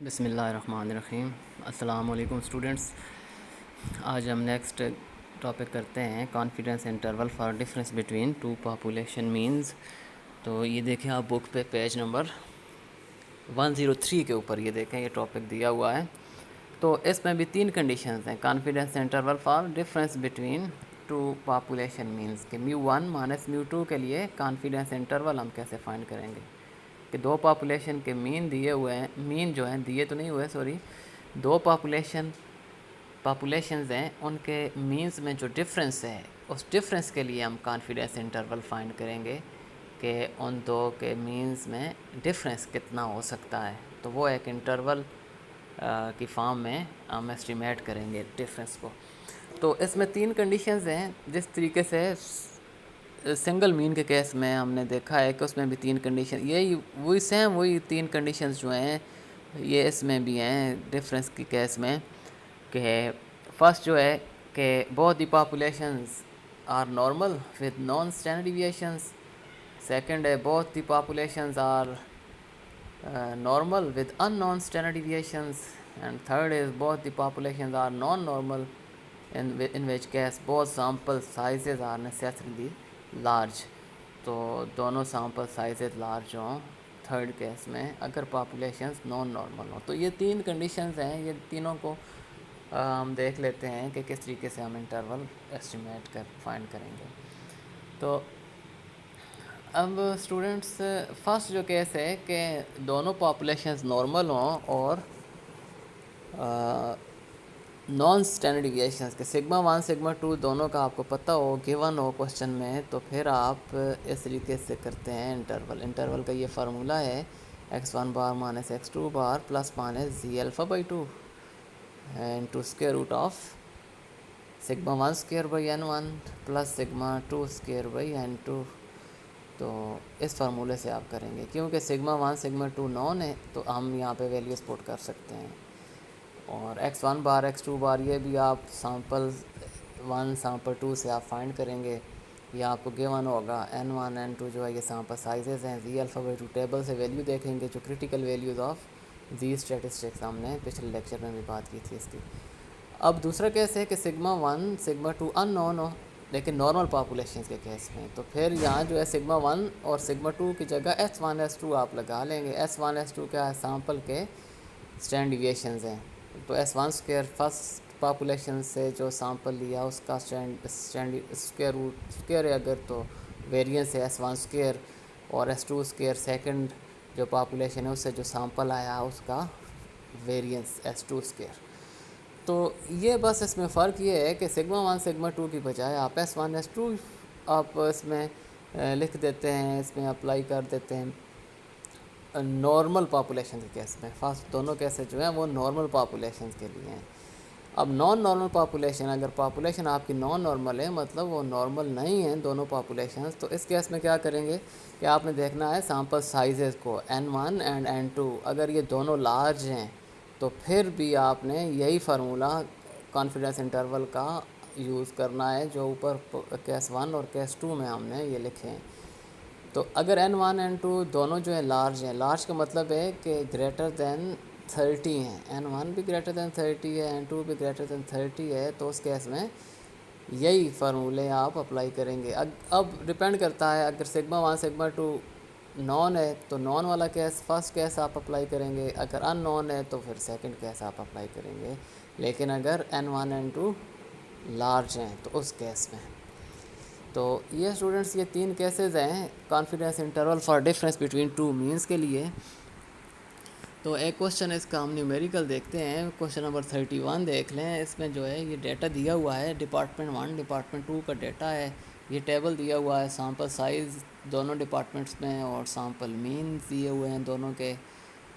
بسم اللہ الرحمن الرحیم۔ السلام علیکم اسٹوڈنٹس۔ آج ہم نیکسٹ ٹاپک کرتے ہیں confidence interval for difference between two population means. تو یہ دیکھیں آپ بک پہ پیج نمبر 103 کے اوپر یہ دیکھیں، یہ ٹاپک دیا ہوا ہے۔ تو اس میں بھی تین کنڈیشنز ہیں confidence interval for difference between two population means کہ μ1 مائنس μ2 کے لیے کانفیڈنس انٹرول ہم کیسے فائنڈ کریں گے کہ دو پاپولیشن کے مین دیے ہوئے ہیں، مین جو ہیں دیے تو نہیں ہوئے سوری، دو پاپولیشنز ہیں، ان کے مینز میں جو ڈفرینس ہے اس ڈفرینس کے لیے ہم کانفیڈنس انٹرول فائنڈ کریں گے کہ ان دو کے مینز میں ڈفرینس کتنا ہو سکتا ہے۔ تو وہ ایک انٹرول کی فارم میں ہم اسٹیمیٹ کریں گے ڈفرینس کو۔ تو اس میں تین کنڈیشنز ہیں، جس طریقے سے سنگل مین کے کیس میں ہم نے دیکھا ہے کہ اس میں بھی تین کنڈیشن، یہی وہی تین کنڈیشنز جو ہیں یہ اس میں بھی ہیں ڈفرینس کے کیس میں، کہ فرسٹ جو ہے کہ both the populations are normal with non standard deviations, second ہے both the populations are normal with unknown standard deviations, and third is both the populations are non-normal, in which case both sample sizes are necessarily large. تو دونوں sample sizes large ہوں third case میں اگر populations naan normal ہوں۔ تو یہ تین conditions ہیں، یہ تینوں کو ہم دیکھ لیتے ہیں کہ کس طریقے سے ہم انٹرول ایسٹیمیٹ فائنڈ کریں گے۔ تو اب اسٹوڈنٹس فرسٹ جو کیس ہے کہ دونوں پاپولیشنز نارمل ہوں اور نان اسٹینڈرڈ ڈیویشنز کے سگما 1 سگما 2 دونوں کا آپ کو پتہ ہو، گیون ہو کوشچن میں، تو پھر آپ اس طریقے سے کرتے ہیں انٹرول کا یہ فارمولہ ہے x1 bar minus x2 bar plus minus z alpha by 2 into square root of sigma 1 square by n1 plus sigma 2 square by n2۔ تو اس فارمولے سے آپ کریں گے، کیونکہ سگما 1 سگما 2 نون ہے تو ہم یہاں پہ ویلیوز پٹ کر سکتے ہیں، اور x1 بار x2 بار یہ بھی آپ سیمپل 1 سیمپل 2 سے آپ فائنڈ کریں گے، یہ آپ کو گیون ہوگا n1 n2 جو ہے یہ سیمپل سائزز ہیں، زی الفا بائی 2 ٹیبل سے ویلیو دیکھیں گے جو critical values of z statistics, ہم نے پچھلے لیکچر میں بھی بات کی تھی اس کی۔ اب دوسرا کیس ہے کہ سگما 1 سگما 2 ان نون ہو لیکن نارمل پاپولیشنز کے کیس میں، تو پھر یہاں جو ہے سگما 1 اور سگما 2 کی جگہ S1 S2 آپ لگا لیں گے۔ S1 S2 کیا ہے؟ سیمپل کے اسٹینڈرڈ ڈیویشنز ہیں، تو S1 اسکیئر فرسٹ پاپولیشن سے جو سیمپل لیا اس کا اسٹینڈرڈ اسکیئر روٹ اسکیئر ہے اگر تو ویریئنس ہے S1 اسکیئر، اور S2 اسکیئر سیکنڈ جو پاپولیشن ہے اس سے جو سیمپل آیا اس کا ویریئنس S2 اسکیئر۔ تو یہ بس اس میں فرق یہ ہے کہ سگما 1 سگما 2 کی بجائے آپ S1 S2 آپ اس میں لکھ دیتے ہیں، اس میں اپلائی کر دیتے ہیں نارمل پاپولیشن کے کیس میں۔ فرسٹ دونوں کیسز جو ہیں وہ نارمل پاپولیشنز کے لیے ہیں۔ اب نان نارمل پاپولیشن، اگر پاپولیشن آپ کی نان نارمل ہے مطلب وہ نارمل نہیں ہیں دونوں پاپولیشنز، تو اس کیس میں کیا کریں گے کہ آپ نے دیکھنا ہے سیمپل سائزز کو n1 اینڈ n2، اگر یہ دونوں لارج ہیں تو پھر بھی آپ نے یہی فارمولہ کانفیڈنس انٹرول کا یوز کرنا ہے جو اوپر کیس 1 اور کیس 2 میں ہم نے یہ لکھے ہیں۔ تو اگر n1 n2 دونوں جو ہیں لارج ہیں، لارج کا مطلب ہے کہ گریٹر دین 30 ہیں، n1 بھی گریٹر دین 30 ہے n2 بھی گریٹر دین 30 ہے، تو اس کیس میں یہی فارمولے آپ اپلائی کریں گے۔ اب ڈپینڈ کرتا ہے، اگر سگما 1 سگما 2 نان ہے تو نان والا کیس فرسٹ کیس آپ اپلائی کریں گے، اگر ان نون ہے تو پھر سیکنڈ کیس آپ اپلائی کریں گے، لیکن اگر n1 n2 لارج ہیں تو اس کیس میں۔ تو یہ اسٹوڈنٹس یہ تین کیسز ہیں confidence interval for difference between to means کے لیے۔ تو ایک کوشچن اس کا ہم نیومیریکل دیکھتے ہیں، کوشچن نمبر 31 دیکھ لیں، اس میں جو ہے یہ ڈیٹا دیا ہوا ہے ڈپارٹمنٹ 1 ڈپارٹمنٹ 2 کا ڈیٹا ہے، یہ ٹیبل دیا ہوا ہے سیمپل سائز دونوں ڈپارٹمنٹس میں اور سیمپل مینز دیے ہوئے ہیں دونوں کے،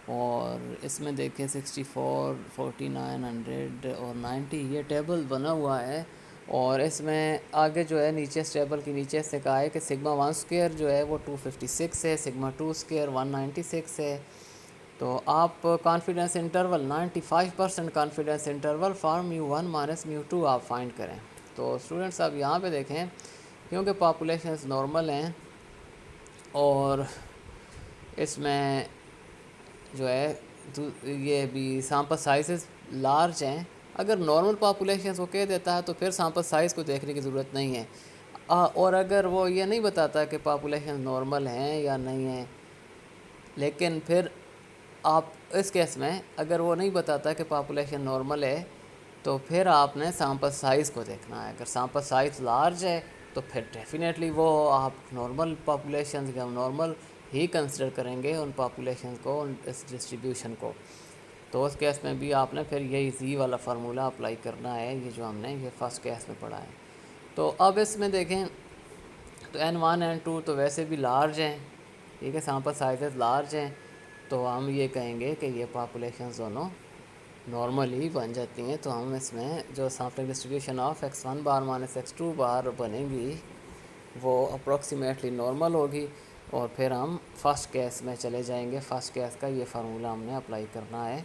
اور اس میں دیکھیں 64 4900 اور 90 یہ ٹیبل بنا ہوا ہے، اور اس میں آگے جو ہے نیچے اس ٹیبل کے نیچے سے کہا ہے کہ سگما 1 اسکیئر جو ہے وہ 256 ہے، سگما 2 اسکیئر 196 ہے۔ تو آپ confidence interval 95% confidence interval for μ1 minus μ2 آپ فائنڈ کریں۔ تو اسٹوڈنٹس آپ یہاں پہ دیکھیں، کیونکہ پاپولیشنز نارمل ہیں اور اس میں جو ہے یہ بھی سیمپل سائزز لارج ہیں. اگر نارمل پاپولیشنز کو کہہ دیتا ہے تو پھر سیمپل سائز کو دیکھنے کی ضرورت نہیں ہے. اور اگر وہ یہ نہیں بتاتا کہ پاپولیشن نارمل ہیں یا نہیں ہیں، لیکن پھر آپ اس کیس میں اگر وہ نہیں بتاتا کہ پاپولیشن نارمل ہے تو پھر آپ نے سیمپل سائز کو دیکھنا ہے. اگر سیمپل سائز لارج ہے تو پھر ڈیفینیٹلی وہ آپ نارمل پاپولیشنز یا نارمل ہی کنسیڈر کریں گے ان پاپولیشن کو، اس ڈسٹریبیوشن کو. تو اس کیس میں بھی آپ نے پھر یہی زی والا فارمولہ اپلائی کرنا ہے، یہ جو ہم نے یہ فرسٹ کیس میں پڑھا ہے. تو اب اس میں دیکھیں تو N1 N2 تو ویسے بھی لارج ہیں، ٹھیک ہے، سیمپل سائزز لارج ہیں، تو ہم یہ کہیں گے کہ یہ پاپولیشنز دونوں نارمل ہی بن جاتی ہیں. تو ہم اس میں جو sampling distribution of x1 bar minus x2 بار بنے گی وہ اپروکسیمیٹلی نارمل ہوگی. اور پھر ہم فرسٹ کیس میں چلے جائیں گے. فرسٹ کیس کا یہ فارمولہ ہم نے اپلائی کرنا ہے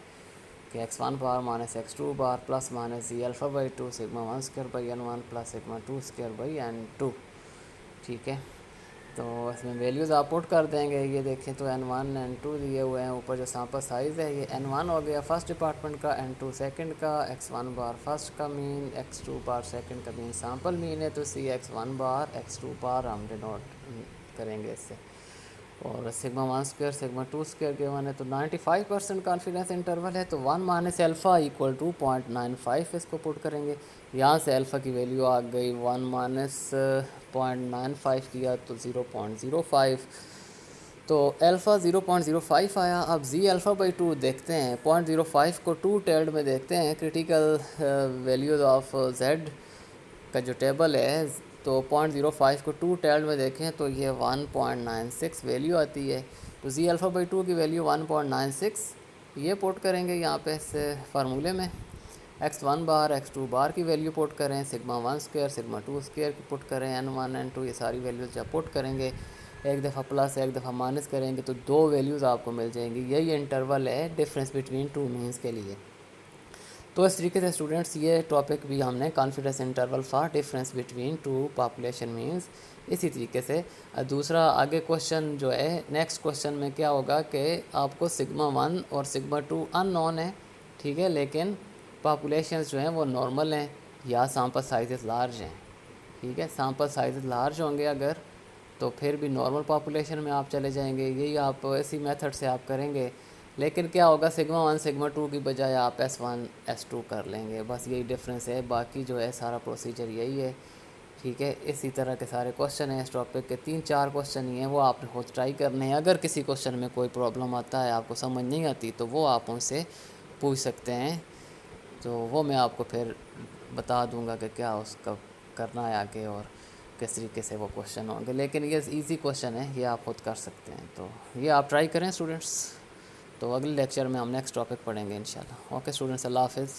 کہ x1 bar minus x2 bar plus minus z alpha by 2 sigma 1 square by n1 plus sigma 2 square by n2. ٹھیک ہے، تو اس میں ویلیوز آپ پٹ کر دیں گے. یہ دیکھیں تو N1 N2 دیے ہوئے ہیں، اوپر جو سیمپل سائز ہے یہ N1 ہو گیا فرسٹ ڈپارٹمنٹ کا، N2 سیکنڈ کا، x1 بار فرسٹ کا مین، x2 بار سیکنڈ کا مین سیمپل مین ہے، تو x1 بار x2 بار ہم ڈینوٹ کریں گے اس سے. اور سگما 1 اسکوئر سگما 2 اسکوئر کے ون ہے تو 95% کانفیڈنس انٹرول ہے، تو 1 مائنس الفا ایکول ٹو 0.95 اس کو پٹ کریں گے. یہاں سے الفا کی ویلیو آ گئی 1 مائنس 0.95 کیا تو 0.05، تو الفا 0.05 آیا. اب زی الفا بائی 2 دیکھتے ہیں، 0.05 کو 2 ٹیلڈ میں دیکھتے ہیں کریٹیکل ویلیوز آف زیڈ کا جو ٹیبل ہے. تو 0.05 کو 2 ٹیلڈ میں دیکھیں تو یہ 1.96 ویلیو آتی ہے. تو زی الفا بائی 2 کی ویلیو 1.96 یہ پٹ کریں گے یہاں پہ اس فارمولے میں. x1 بار x2 بار کی ویلیو پٹ کریں، سگما 1 اسکوئر سگما 2 اسکوئر کی پٹ کریں، N1 N2 یہ ساری ویلیوز جب پٹ کریں گے ایک دفعہ پلس ایک دفعہ مائنس کریں گے تو 2 ویلیوز آپ کو مل جائیں گی. یہی انٹرول ہے ڈفرینس بٹوین 2 مینس کے لیے. تو اس طریقے سے اسٹوڈنٹس یہ ٹاپک بھی ہم نے confidence interval for difference between 2 population means. اسی طریقے سے دوسرا آگے کوشچن جو ہے نیکسٹ کوشچن میں کیا ہوگا کہ آپ کو سگما 1 اور سگما 2 ان نون ہے، ٹھیک ہے، لیکن پاپولیشنز جو ہیں وہ نارمل ہیں یا سیمپل سائزز لارج ہیں. ٹھیک ہے، سیمپل سائزز لارج ہوں گے اگر تو پھر بھی نارمل پاپولیشن میں آپ چلے جائیں گے. یہی آپ اسی میتھڈ سے آپ کریں گے. لیکن کیا ہوگا سگما 1 سگما 2 کی بجائے آپ S1 S2 کر لیں گے، بس یہی ڈفرینس ہے. باقی جو ہے سارا پروسیجر یہی ہے. ٹھیک ہے، اسی طرح کے سارے کوشچن ہیں اس ٹاپک کے، 3-4 کوشچن ہی ہیں، وہ آپ نے خود ٹرائی کرنے ہیں. اگر کسی کوشچن میں کوئی پرابلم آتا ہے، آپ کو سمجھ نہیں آتی، تو وہ آپ ان سے پوچھ سکتے ہیں. تو وہ میں آپ کو پھر بتا دوں گا کہ کیا اس کا کرنا ہے آگے اور کس طریقے سے وہ کوشچن ہوں گے. لیکن یہ ایزی کوشچن ہے، یہ آپ خود کر سکتے ہیں. تو یہ آپ ٹرائی کریں اسٹوڈنٹس. تو اگلے لیکچر میں ہم نیکسٹ ٹاپک پڑھیں گے انشاءاللہ. اوکے اسٹوڈنٹس، اللہ حافظ.